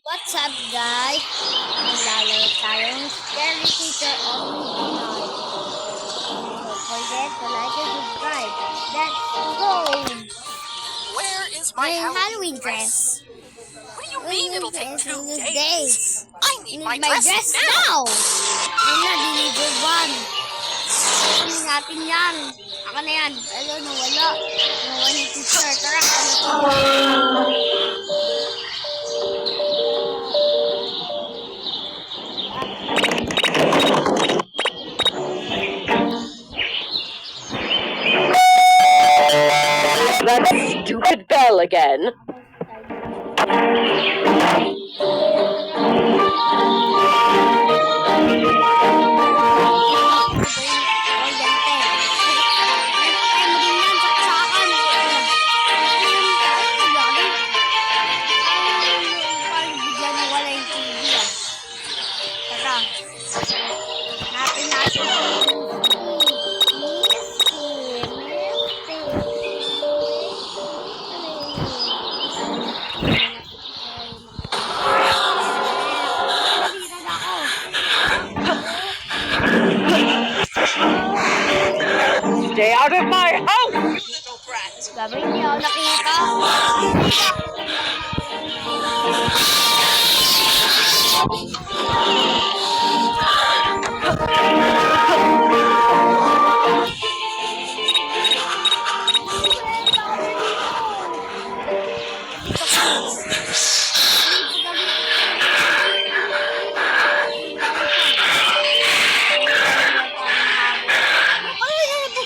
What's up guys? Maglalaro tayong Scary Teacher Only tonight. Don't forget to like and subscribe. Let's go! Where is my Halloween dress. What do you mean it'll take 2 days? days. I need my dress now! now. Ayun na, deliver one. Ano natin yan? Ako na yan. Ayun, nawala. Nawala ni teacher. Tara, That stupid bell again. Stay out of my house, you little brat! Gabi, hindi ako nakita.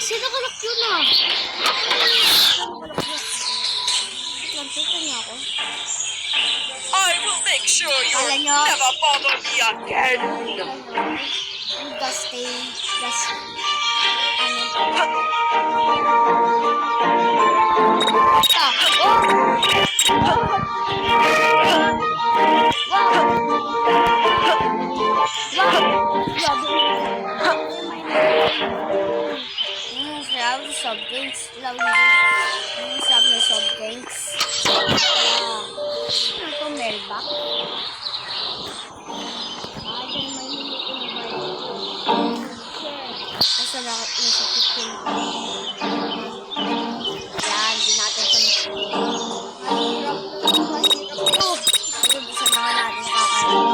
Sino kalak yun ah? Nagsuto niya ako. I will make sure you'll Alam nyo? never bother me again. Just stay, just, ano. Soft drinks. Love na soft drinks. Ano to, Melba? Dyan may minuto na ba yun? Nasa kitchen. Yan, di natin sa mahirap to. Ayun, isa na nga natin kakain.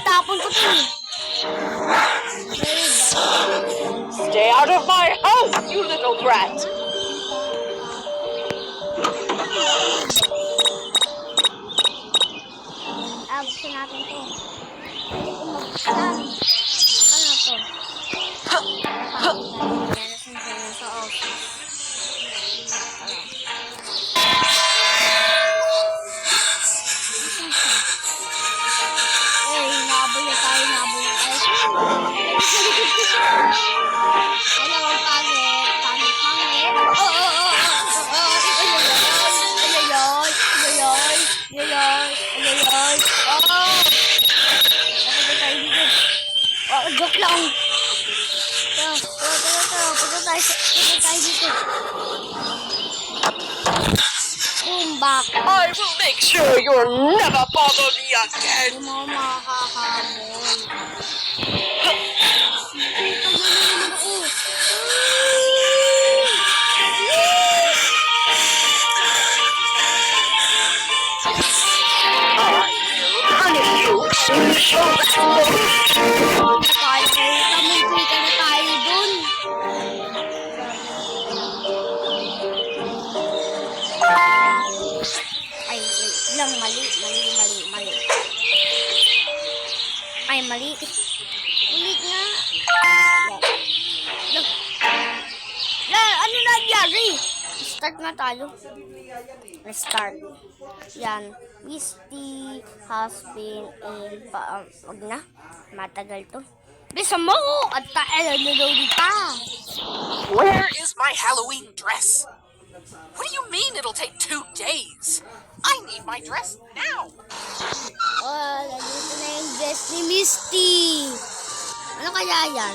Tapon ko to. Stay out of my house, you little brat! Buksan natin to. Hindi ko mabuksan. Ano to? Meron siya sa office. Nabol na tayo, nabol na tayo. Hello, pangit. Pangit. Joke lang. Tara. Punta tayo dito. Boom, back. I will make sure you'll never bother me again. Hindi mo makakahabol. Punish you soon as you're Kahit tamuntay ka na tayo dun. mali. Ulit nga. Ano nangyari? Start nga tayo. Restart. Yan. Misty has been in... Wag na. Matagal to. Bisa mo! At tayo pa. Where is my Halloween dress? What do you mean it'll take 2 days? I need my dress now. Oh, nandito na yung dress ni Misty. Ano kaya yan?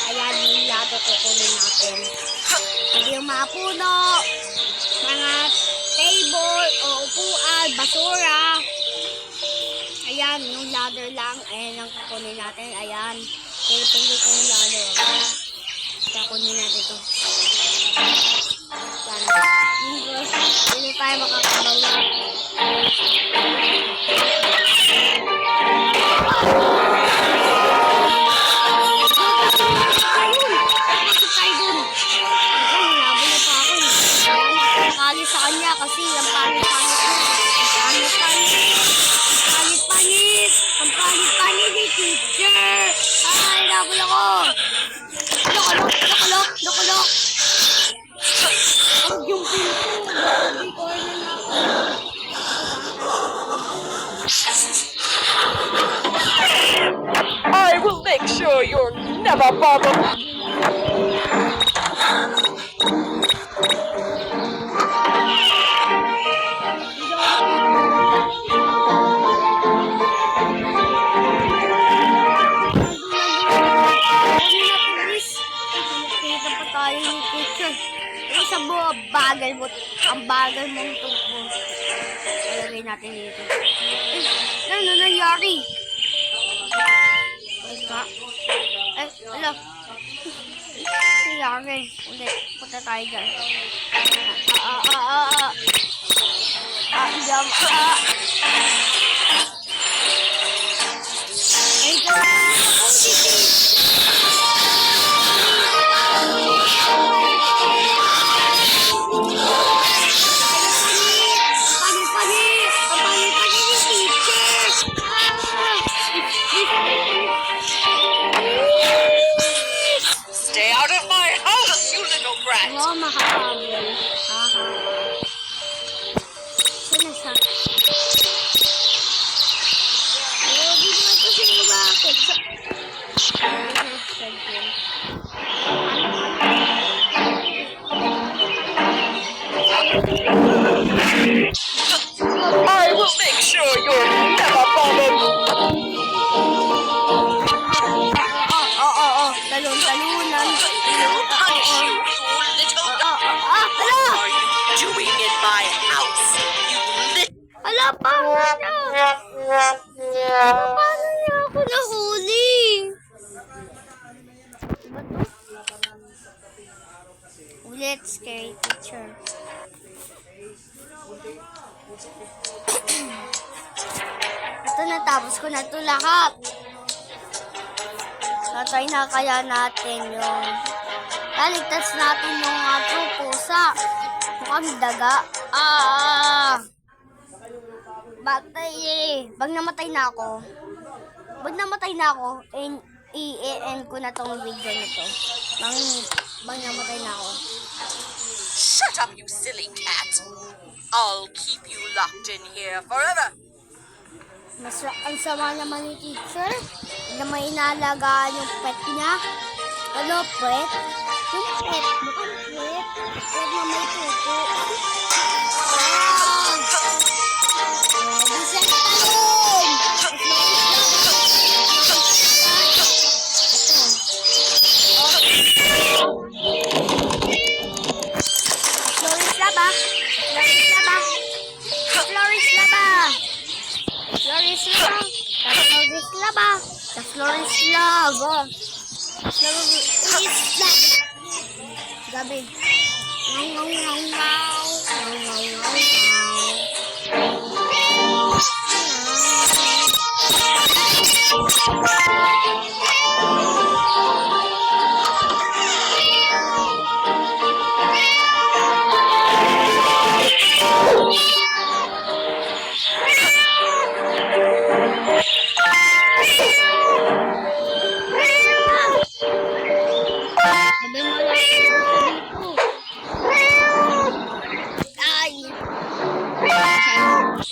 Ayan yung lato kukunin natin. Hindi yung mga puno, mga table o upuan, basura. Ayan, yung ladder lang. Ayan ang kukunin natin. Ayan. Pinipindot ko yung ladder. Kukunin natin ito. Ayan. Hindi tayo makakabawa. Nakakali sa kanya kasi ang pangit-pangit niya. Ang pangit ni teacher. Ay, nabul ako. Nakulok. Ang yung pinto. Hindi ko na I will make sure you're never bothered. Ang bagal mong tungkol. Ilagay natin dito. Ano nangyari? Ala. Nangyari. Ulit. Punta tayo dyan. Jam. Ay, Stay out of my house, you little brat. oh, makahabol. Sino siya? Hindi mo ito sino bakit. I will make sure you're never bothered. Talon-talunan. I'll punch you, you little... Ala! What are you doing in my house, you little... Ala, paano niya? Paano niya ako nahuli? Ulit, scary teacher. Ito, natapos ko na ito lahat. Tatry na kaya natin yung... Laligtas natin yung pusa. Mukhang daga. Batay eh. Bag namatay na ako, i-end ko na tong video na to. Bag namatay na ako. Shut up, you silly cat. I'll keep you locked in here forever. Ang sama naman ni teacher. Hindi naman inaalagaan yung pet niya. Ano, pet? Yung pet. Mukhang pet. Pet na may tuto. Bisa na talon! Floris laba. Gabi. Akyat,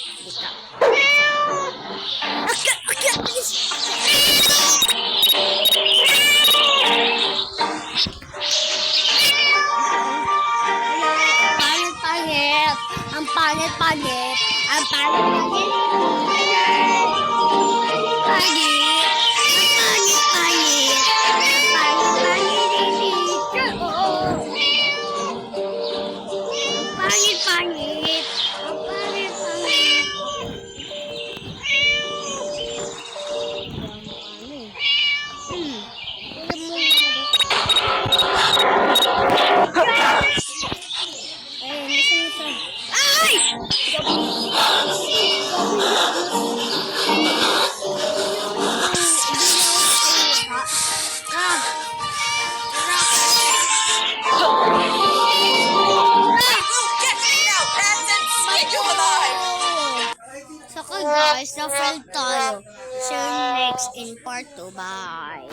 please. Pangit-pangit. Ang pangit-pangit. Ang pangit-pangit. Pangit. Ang pangit-pangit. Ang pangit-pangit ni teacher. Oo. Ang pangit-pangit. Ang pangit-pangit. Ay! Get me now, pets, and skin you alive! So guys, na-fail tayo. See you next in part 2. Bye!